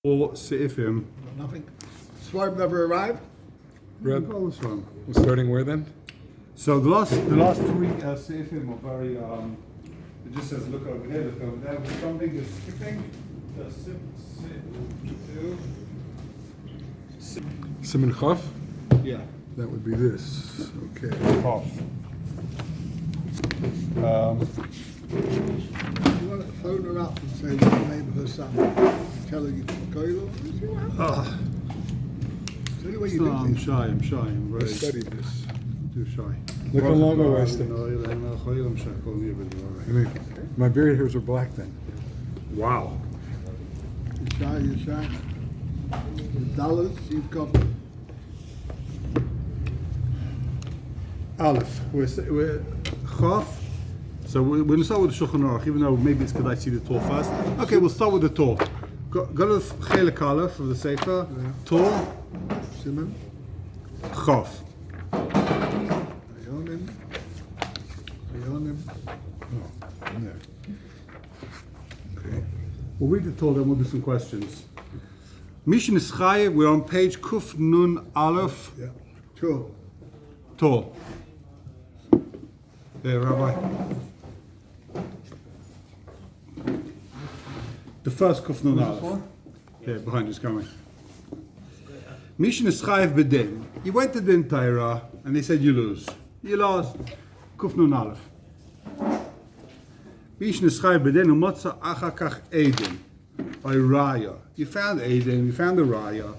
Or Seifim. Nothing. Swarm never arrived? Red. This one. We're starting where then? So the last three Seifim are very. It just says look over here, look over there. Something is skipping. Simon Chaf? Yeah. That would be this. Okay. Off. You want to phone her up and say your name of her son? Tell her you can go to It's the only way you do I'm this. shy. I'm I very studied this. too shy. Look how long I wasted. My beard hairs are black then. Wow. You're shy. The dollars you've got. Aleph. We're Chaf. So we're going to start with the Shulchan Aruch, even though maybe it's good I see the Torah first. Okay, we'll start with the Torah. Go to Chelek Aleph of the Sefer. Torah. Simon. Chaf. Ayonim. There. Okay. We'll read the Torah, then we'll do some questions. Mishin is Chayev, we're on page Kuf Nun Aleph. Yeah. Sure. Torah. There, Rabbi. The first Kuf Nun Aleph. Yeah, behind you is coming. Mishin is Chayev B'din. You went to Din Torah, and they said you lose. You lost. Kuf Nun Aleph. Mishin is Chayev B'din, Umotza Achakach Edim. By Raya. You found Edim, you found the Raya.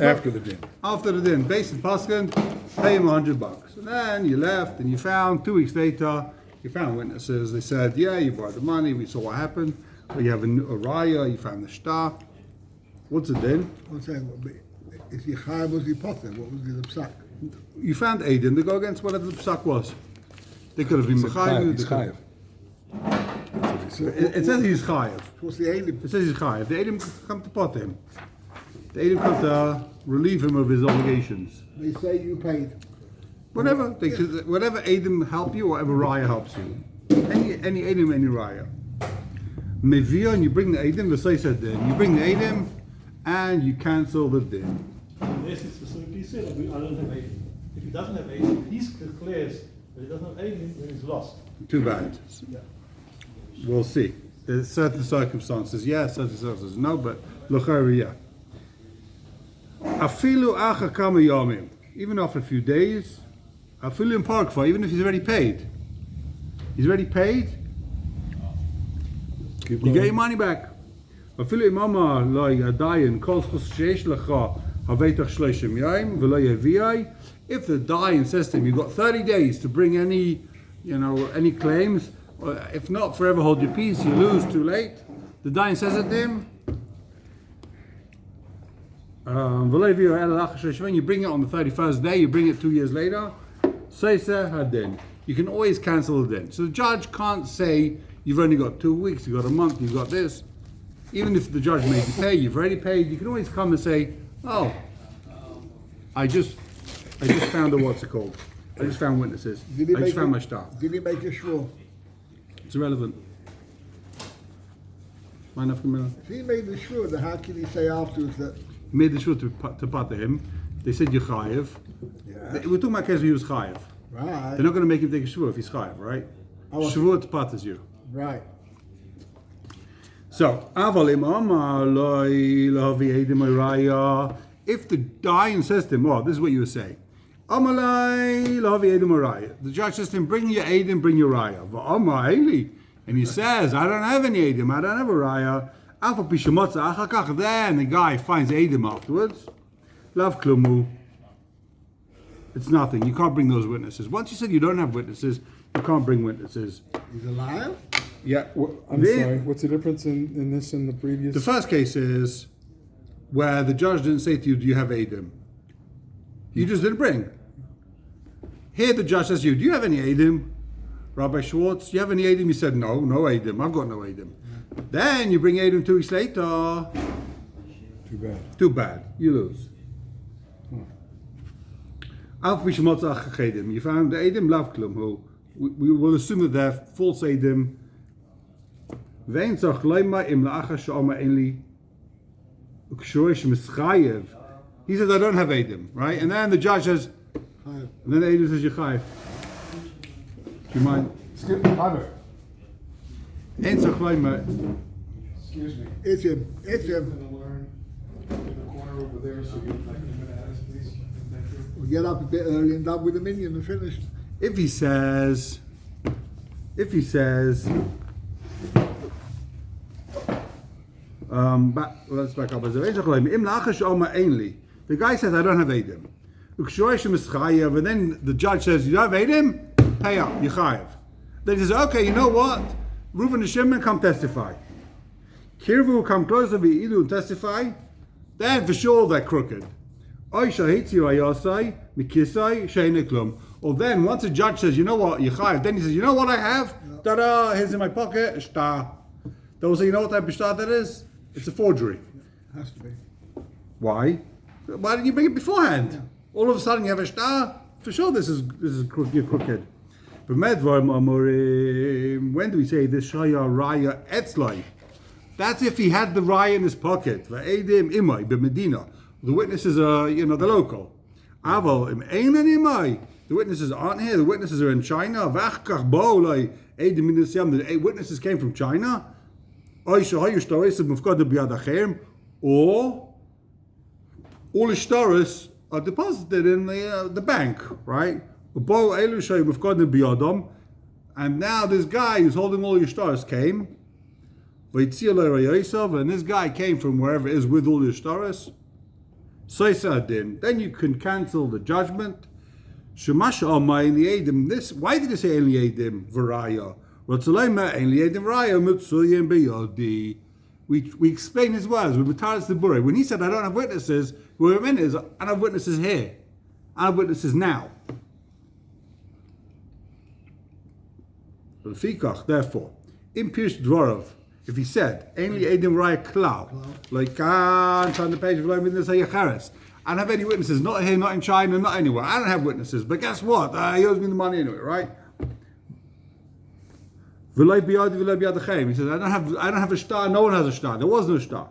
After the din. After the din, based in Paskin, pay him $100. And then you left and you found 2 weeks later, you found witnesses. They said, yeah, you borrowed the money, we saw what happened. But you have a raya, you found the shtar. What's the din? I'm saying, if you hire was he potter, what was the psak? You found Aiden, they go against whatever the psak was. They could have been Mechayiv. He's chayiv. It says he's Chayiv. What's the Alim? It says he's Chayiv. The Aiden come to pot him. The Aiden come to relieve him of his obligations. They say you paid. Whatever, whatever Adim help you, whatever Raya helps you. Any Adim, any Raya. Mevia, and you bring the Adim, the say said din. You bring the Adim, and you cancel the din. This is specifically said, I don't have Aiden. If he doesn't have Aiden, he declares that he doesn't have Aiden, then he's lost. Too bad. We'll see. There's certain circumstances, yes, certain circumstances, no, but L'chari, yeah. Afilu acha kama yomim. Even after a few days, afilu in parkfa, even if he's already paid. He's already paid, you get your money back. Afilu imama lo yadayin kol chus sheish lecha haveitach shloshim yaim v'lo yeviyai. If the dayan says to him, you've got 30 days to bring any claims, if not, forever hold your peace, you lose, too late. The dayan says it to him, when you bring it on the 31st day, you bring it 2 years later, you can always cancel the din. So the judge can't say, you've only got 2 weeks, you've got a month, you've got this. Even if the judge made you pay, you've already paid, you can always come and say, oh, I just found what's it called? I just found witnesses. I just found my shtar. Did he make a shvur? It's irrelevant. Mind after minute. If he made the shvur, then how can he say afterwards that? Made the shul to pat him. They said you're chayiv. Yeah. We're talking about cases where he was chayiv. Right. They're not going to make him take a shvur if he's chayiv, right? Shvur to pat is you. Right. So, if the dayan says to him, oh, this is what you were saying. The judge says to him, bring your edim, bring your raya. And he says, I don't have any edim, I don't have a raya. Then the guy finds edim afterwards. Lav klumu. It's nothing. You can't bring those witnesses. Once you said you don't have witnesses, you can't bring witnesses. He's a liar? Yeah. I'm sorry, what's the difference in this and the previous? The first case is where the judge didn't say to you, do you have Adim? You just didn't bring. Here the judge says to you, do you have any Adim? Rabbi Schwartz, do you have any Adim? You said, no Adim. I've got no Adim. Then you bring Adim 2 weeks later. Too bad. You lose. You found the Adim Lavklum, who we will assume that they're false Adim. Vein tzarich leima im la'achar she'oma ein li ukshorish mischayev. He says, I don't have Eidim, right? And then the judge says, Chayev. and then the Eidim says, you're chayev. Do you mind? Excuse me, Father. Ein tzarich leima. Excuse me. It's him. It's I'm him. gonna learn in the corner over there, so you'd like to add us, please. Thank you. We'll get up a bit early and done with the minion and finish. If he says, let's back up. The guy says, I don't have Eidim. And then the judge says, you don't have Eidim? Pay up, you're chayev. Then he says, okay, you know what? Reuven and Shimon come testify. Kirvu come closer, V'ilu and testify. Then for sure they're crooked. Or then once a judge says, you know what, you're chayev, then he says, you know what I have? Ta-da, here's in my pocket, shtar. They'll say, you know what type of shtar that is? It's a forgery. Has to be. Why? Why didn't you bring it beforehand? Yeah. All of a sudden you have a shtar? For sure this is crooked. But when do we say this shaya raya etzlai? That's if he had the raya in his pocket. Va'edim imai b'medina. The witnesses are, the local. Aval im einan imai. The witnesses aren't here. The witnesses are in China. V'achkach bo'olai edim minasiyam. The witnesses came from China. Or all the shtaris are deposited in the bank, right? And now this guy who's holding all your shtaris came, and this guy came from wherever it is with all your shtaris. Then you can cancel the judgment. Why did he say only edim v'raya? We explain his words. When he said, I don't have witnesses, what it meant is, I don't have witnesses here. I have witnesses now. Therefore, in Pirush Dvorov, if he said, Ainli Edim Raya Klau, like on the page of Lomin Yacharis, I don't have any witnesses, not here, not in China, not anywhere. I don't have witnesses, but guess what? He owes me the money anyway, right? He says, I don't have a shtar, no one has a shtar. There was no shtar.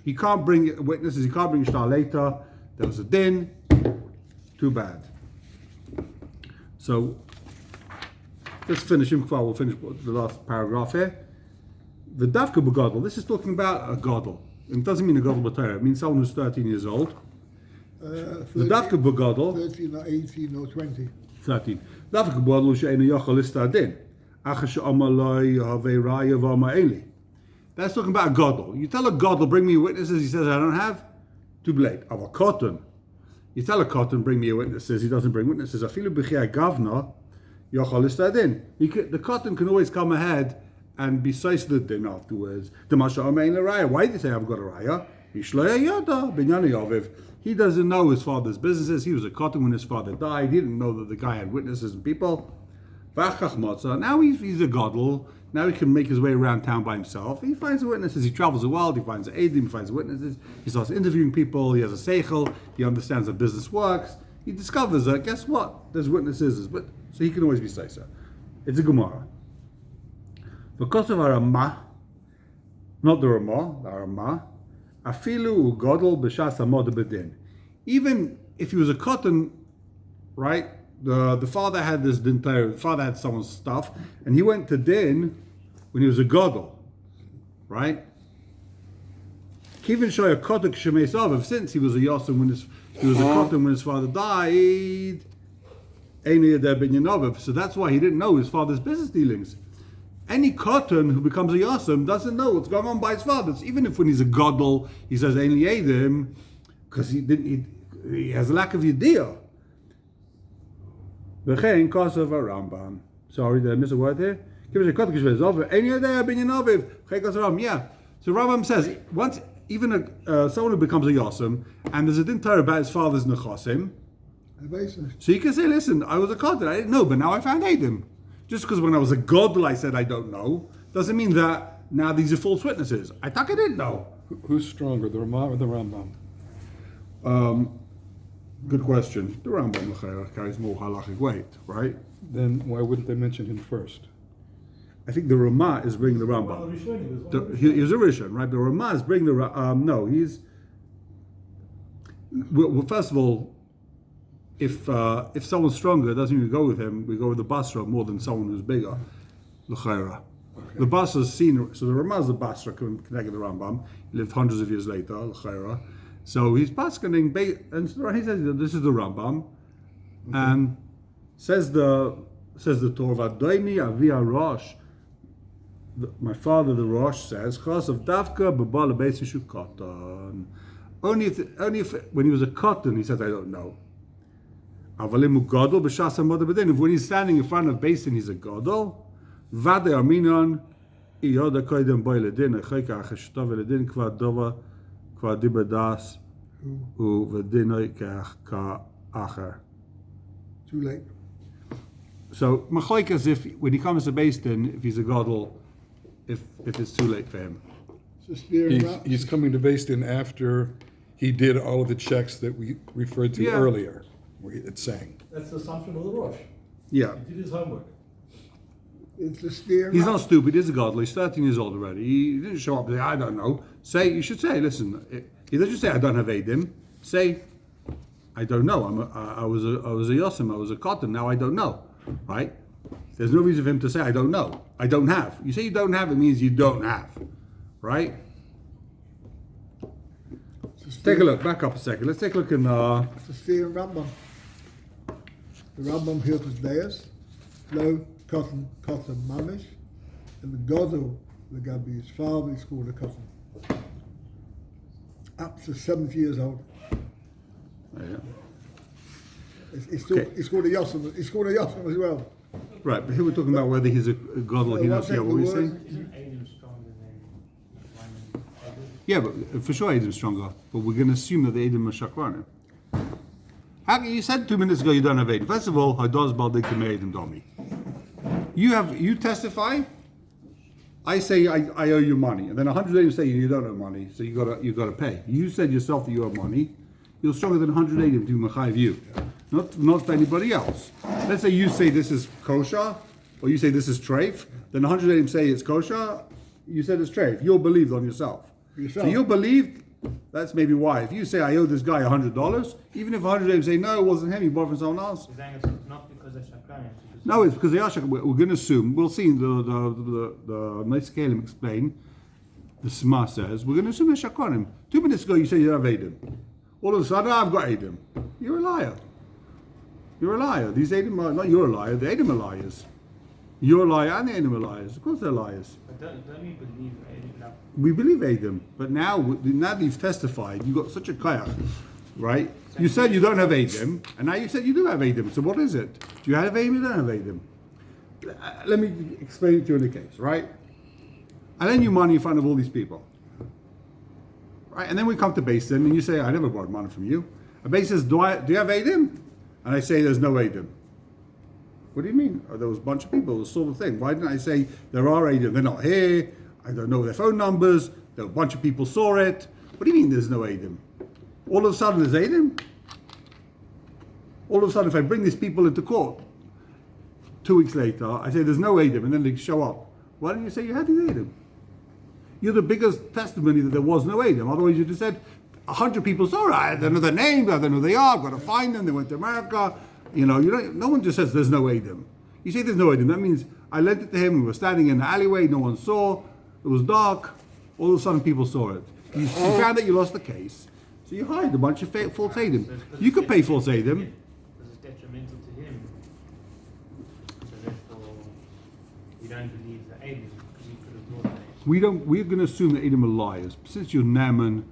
He can't bring witnesses, he can't bring a shtar later. There was a din. Too bad. So let's finish him. We'll finish the last paragraph here. The Davka B'Gadol, this is talking about a Gadol. It doesn't mean a Gadol B'Torah, it means someone who's 13 years old. The Davka B'Gadol, 13 or 18 or 20. 13. That's talking about a Gadol. You tell a Gadol, bring me witnesses, he says, I don't have. Too late. Of a cotton. You tell a cotton, bring me witnesses, he doesn't bring witnesses. The cotton can always come ahead and be says the din afterwards. Why did he say, I've got a raya? He doesn't know his father's businesses. He was a cotton when his father died. He didn't know that the guy had witnesses and people. Now he's a gadol. Now he can make his way around town by himself. He finds the witnesses. He travels the world. He finds the edim. He finds the witnesses. He starts interviewing people. He has a seichel. He understands how business works. He discovers that, guess what? There's witnesses. So he can always be safer. It's a Gemara. Because of our Ramah, not the Ramah, Afilu Gadol b'shas hamod b'din. Even if he was a cotton, right? The father had this din Torah. The father had someone's stuff, and he went to din when he was a Gadol, right? Kivin shoy a kotok shemeis aviv. Since he was a Yosem when he was a cotton when his father died, Einei yedeh binyan aviv. So that's why he didn't know his father's business dealings. Any cotton who becomes a Yosem doesn't know what's going on by his father. So even if when he's a Gadol, he says Einli Edim, because he has a lack of idea. V'chein kosav Rambam. Sorry, did I miss a word there? Yeah. So Rambam says once even someone who becomes a Yosem and there's a din Torah about his father's nechasim, so you can say, listen, I was a cotton, I didn't know, but now I found Edim. Just because when I was a Gadol I said I don't know, doesn't mean that now these are false witnesses. I thought I didn't know. Who's stronger, the Ramah or the Rambam? Good question. The Rambam carries more halachic weight, right? Then why wouldn't they mention him first? I think the Ramah is bringing the Well, Rambam. Rishonim, there's The, one he was a Rishon, right? But Ramah is bringing the no. He's well, first of all, if someone's stronger, it doesn't even go with him. We go with the Basra more than someone who's bigger. L'chaira. The Basra's seen, so the Ramah is the Basra connected the Rambam. He lived hundreds of years later. L'chaira. So he's paskening, and he says this is the Rambam, and says the Torah, Vadoini Avia Rosh. My father, the Rosh, says, "Chas of Davka Babal Beis Yishukatan." Only if when he was a cotton, he says, "I don't know." Avalimu Gadol b'Shas Hamada B'Din. When he's standing in front of Beis Din, he's a Gadol. Vade Aminon Iyoda Koydem Boy Ledin Echayka Acheshtov Ledin Kvad Dova Kvad Dibadas U V'Dinoi Ka Acher. Too late. So Machoik as if when he comes to Beis Din, if he's a Gadol, if it's too late for him. It's a steering route. He's coming to Beis Din after he did all of the checks that we referred to Yeah. earlier, where it's saying. That's the assumption of the Rosh. Yeah. He did his homework. It's the steering He's route. not stupid, he's a Gadol, he's 13 years old already. He didn't show up and say, I don't know. You should say, listen, he doesn't say, I don't have Eidim. Say, I don't know. I was a Yosim, I was a Cotton, now I don't know. Right? There's no reason for him to say, I don't know. I don't have. You say you don't have, it means you don't have. Right? Take a look, back up a second. Let's take a look in It's a steering Rambam. The Rambam here is Deus, Lo, Cotton, Mamish, and the Godel, the Gabi, his father, is called a Cotton. Up to 70 years old. He's called a Yosim. He's called a Yosim as well. right, but here we're talking about whether he's a Gadol or he knows. Yeah, what were you saying? Isn't Adam stronger than Yeah, but for sure Edom is stronger. But we're going to assume that the Edom are Shakranim. You said 2 minutes ago you don't have Edom. First of all, Hadoz Baldik Edom Domi. You testify. I say I owe you money, and then 100 Edom say you don't owe money, so you got to pay. You said yourself that you owe money. You're stronger than 100 Edom to Machayev you, not for anybody else. Let's say you say this is kosher, or you say this is treif. Then 100 Edom say it's kosher. You said it's treif. You're believed on yourself. So you're believed. That's maybe why. If you say I owe this guy $100, even if 100 Edom say no, it wasn't him, he bought from someone else. You're saying it's not because of Shakran, it's because No, it's because they are shakran. We're going to assume. We'll see. The Nice Kalim explain. The Sma says we're going to assume they're shakranim. 2 minutes ago, you said you have Edom. All of a sudden, I've got Edom. You're a liar. You're a liar. These Edom are not. You're a liar. The Edom are liars. You're a liar, and the Edom are liars. Of course, they're liars. but don't we believe enough? We believe Edom, but now that you've testified, you've got such a kayach, right? You said you don't have Edom, and now you said you do have Edom. So what is it? Do you have Edom? You don't have Edom. Let me explain it to you in the case, right? I lend you money in front of all these people, right? And then we come to Beis Din, and you say, I never borrowed money from you. And Beis says, do you have Edom? And I say, there's no Edom. What do you mean? Oh, there was a bunch of people, the sort of thing. Why didn't I say there are Edom? They're not here. I don't know their phone numbers. There were a bunch of people saw it. What do you mean there's no Edom? All of a sudden there's Edom? All of a sudden if I bring these people into court, 2 weeks later, I say there's no Edom, and then they show up. Why didn't you say you had the Edom? You're the biggest testimony that there was no Edom. Otherwise you'd have said 100 people saw it. I don't know their names, I don't know who they are, I've got to find them, they went to America. No one just says there's no Edom. You say there's no Edom, that means I lent it to him, we were standing in the alleyway, no one saw, it was dark, all of a sudden people saw it. You found that you lost the case, so you hired a bunch of false Edom. You could pay false Edom. Because it's detrimental to him. So therefore, we don't believe the Adam because he could have brought that. We're going to assume that Edom are liars. Since you're Naaman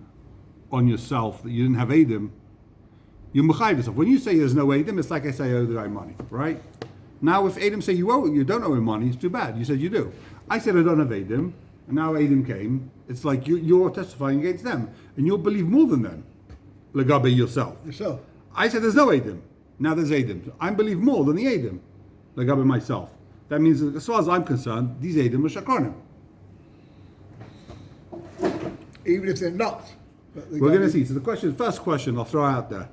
on yourself that you didn't have Edom, you're Mechayiv yourself. When you say there's no Edom, it's like I say I owe the guy money, right? Now if Edom say you don't owe him money, it's too bad. You said you do. I said I don't have Edom, and now Edom came. It's like you're testifying against them, and you'll believe more than them. Legabe yourself. Yourself. I said there's no Edom. Now there's Edom. I believe more than the Edom. Legabe myself. That means, as far as I'm concerned, these Edom are Shakranim. Even if they're not. But We're going to see. So the first question I'll throw out there.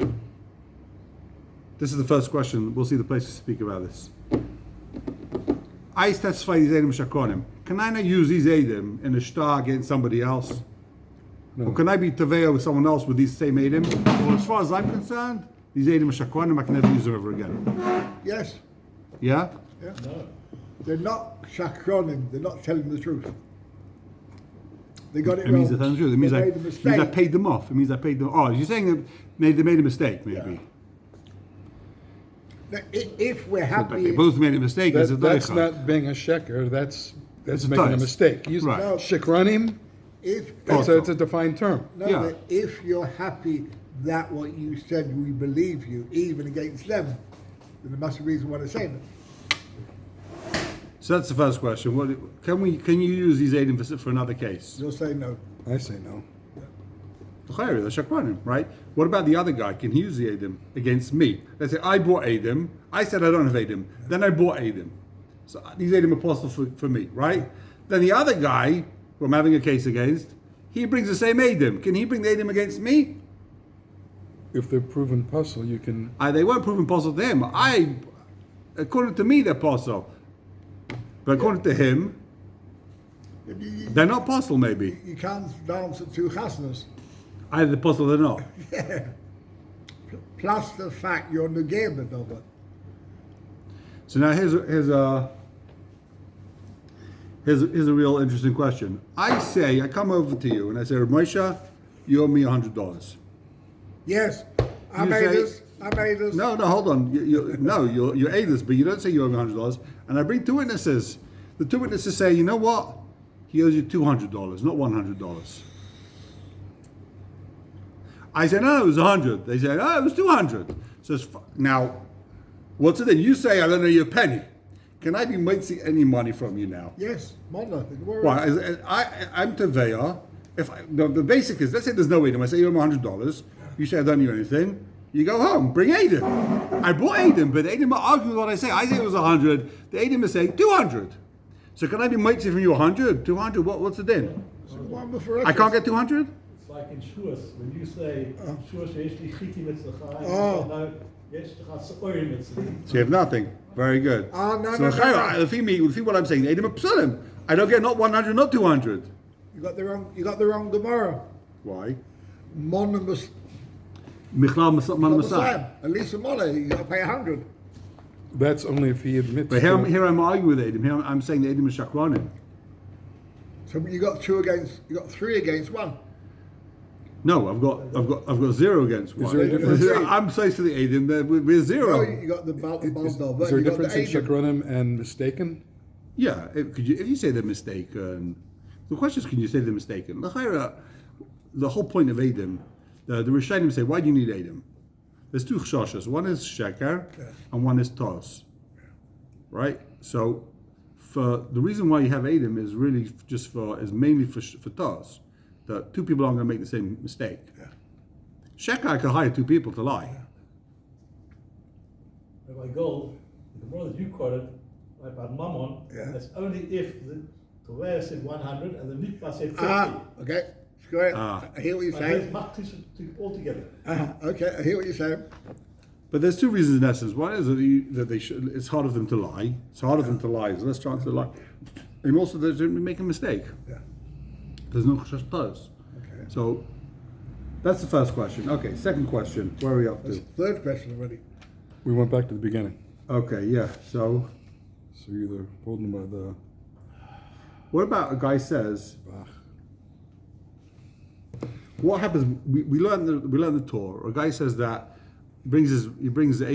This is the first question. We'll see the place to speak about this. I specify these Eidim Shakronim. Can I not use these Eidim in a shtar against somebody else? No. Or can I be Taveo with someone else with these same Eidim? Well, as far as I'm concerned, these Eidim Shakronim, I can never use them ever again. Yes. Yeah? Yeah. No. They're not shakronim. They're not telling the truth. They got it It means wrong. they're telling the truth. It means, They I, made a it means mistake. I paid them off. It means I paid them. Oh, you're saying that they made a mistake, maybe. Now, if we're But they happy, both made a mistake. It's a That's daicha. not being a sheker, that's It's a making a tais. mistake. You- Right. No. Shekranim, if it's a defined term. no, Yeah. but if you're happy that what you said, we believe you, even against them, then there must be a reason why they're saying it. So that's the first question. What can you use these Eidim for another case? You'll say no. I say no. The Shakranim, right? What about the other guy? Can he use the Eidim against me? Let's say I bought Eidim. I said I don't have Eidim. Then I bought Eidim. So these Eidim are possible for me, right? Then the other guy, who I'm having a case against, he brings the same Eidim. Can he bring the Eidim against me? If they're proven puzzle, you can. They weren't proven possible to him. According to me, they're possible. But according to him, You, they're not possible, maybe. you can't dance at two chasnas. Either they're possible or not. Plus the fact you're negated of it. So now here's a real interesting question. I come over to you and I say, Moshe, you owe me $100. Yes, I You made say- this. I made this. No, hold on. You owe this, but you don't say you owe me $100. And I bring two witnesses. The two witnesses say, you know what? He owes you $200, not $100. I say, no, it was 100. They say, no, it was 200. So now, what's it then? You say, I don't know your penny. Can I be making any money from you now? Yes, Mona. Well, I'm Teveya. The basic is, let's say there's no Edom. I say you owe me $100. You say I don't owe you anything. You go home, bring Edom. I brought Edom, but the Edom are arguing what I say. I say it was 100. The Edom is saying 200. So can I be making from you 100? 200? What's it then? I can't get 200? It's like in Shuas, when you say, Shuas, יש לי חיטי מצלחה, Oh. no, יש לך סעורי מצלי. So you have nothing. Very good. Oh, no, So no, no. if you what I'm saying, the Edom are psulim. I don't get not 100, not 200. You got the wrong Gemara. Why? Mona must. Michlal Masai. At least a Mona, you got to pay 100. That's only if he admits. But here I'm arguing with Edom. Here I'm saying the Edom is shakranim. So you got three against one. No, I've got 0 against 1. there a difference? I'm saying to the Edom that we're 0. No, you got the Baldov. Is there a difference in shakranim and mistaken? Yeah, if you say they're mistaken, the question is, can you say they're mistaken? The whole point of Edom, the Rishonim say, why do you need Edom? There's two chshashas. One is sheker, and one is tos. Right? So, for the reason why you have Edom is really is mainly for tos. That two people aren't going to make the same mistake. Sheker, I can hire 2 people to lie. By gold, the more that you quoted, about Mammon, Yeah. that's only if the Torah said 100 and the Mikvah said 50. Okay. It's great. Ah. I hear what you're But there's saying. much all together. Okay, I hear what you're saying. But there's 2 reasons in essence. One is that they should. It's harder for them to lie. It's harder for them to lie. There's less chance to lie. And also, they make a mistake. Yeah. There's no chashash tos. Okay. So that's the first question. Okay, second question. Where are we up That's to? the third question already. We went back to the beginning. Okay, yeah. So So you're either holding by the. what about a guy says? What happens? We learn the Torah. A guy says that he brings the